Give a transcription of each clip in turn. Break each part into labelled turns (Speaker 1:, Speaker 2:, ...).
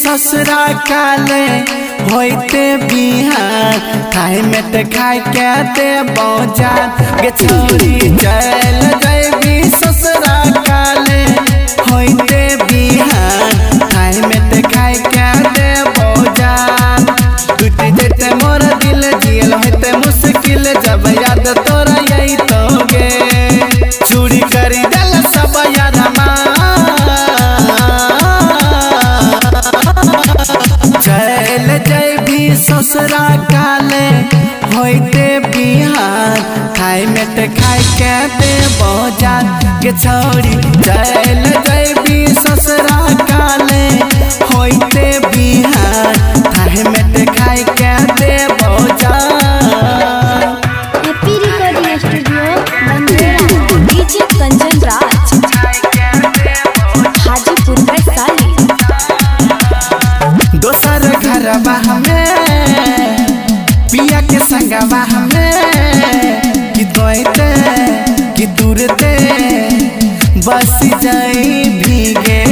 Speaker 1: ससुरा काले होते बिहान खाए में ते खाए के दे बौजान गे छोरी चल जैबी ससुरा काले होते बिहान खाए में ते खाए के दे बौजान टूट जेते मोर दिल जियल होते मुश्किल जब याद तोरा यही तो गे चूड़ी करी दल सब यारमा चल जैबी ससुरा काले होते बिहान खाए में ते खाए के दे बौजान गे छोरी चल जैबी ससुरा काले होते बिहान खाए में ते खाए के दे बौजान।
Speaker 2: हैप्पी रिकॉर्डिंग स्टूडियो मंदिरा डीजे कंचन राज हाजीपुर वैशाली।
Speaker 1: दोसर घरवा हमें पिया के संगवा हमें कि दोते कि दूरते बस जाई भीगे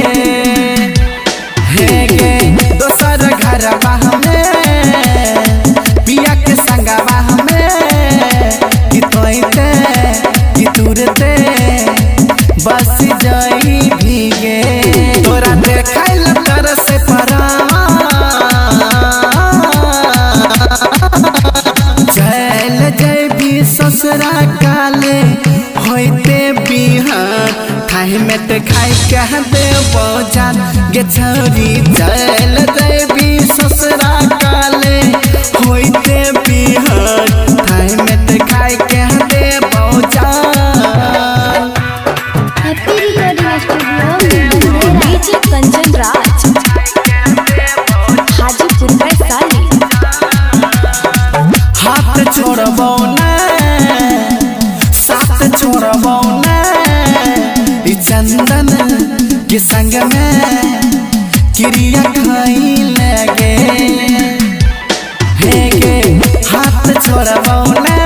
Speaker 1: हे गे दोसर घरवा हमें पिया के संगवा हमें कि दोते कि दूरते बस जाई भीगे तोरा देखैल तर से परा चल जैबी ससुरा काले होते बिहान खाए में ते खाए के दे बौजान गे छोरी चल जैबी ससुरा काले होते बिहान खाए में ते खाए के दे बौजान।
Speaker 2: Happy recording studio DJ Kanchan Raj Hajipur Vaishali.
Speaker 1: हाथ छोड़बौ ना साथ छोड़बौ ना ई चंदन के संग में क्रिया खाई लगे हे गे हाथ छोड़बौ ना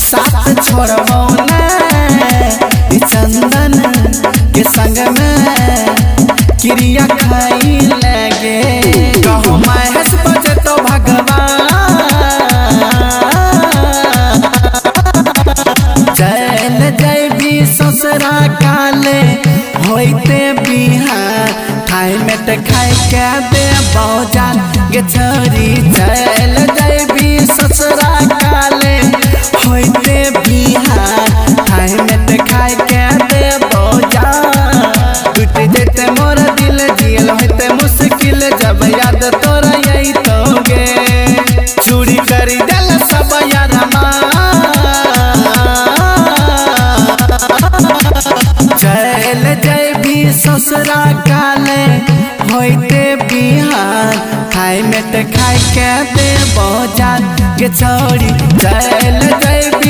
Speaker 1: साथ छोड़बौ ना ई चंदन के संग में क्रिया खाई लगे कहो महेश बजे तो भगवान चल जैबी ससुरा काले होते बिहान खाए में ते खाए के दे बौजान गे छोरी चल जैबी ससुरा काले होते बिहान खाए में ते खाए के दे बौजान टूट जेते मोर दिल जियल होते मुश्किल जब याद तोरा यही तो गे चूड़ी करी दल सब यारमा चल जैबी ससुरा काले होते बिहान खाए में ते खाए के दे बौजान गे छोरी चल जैबी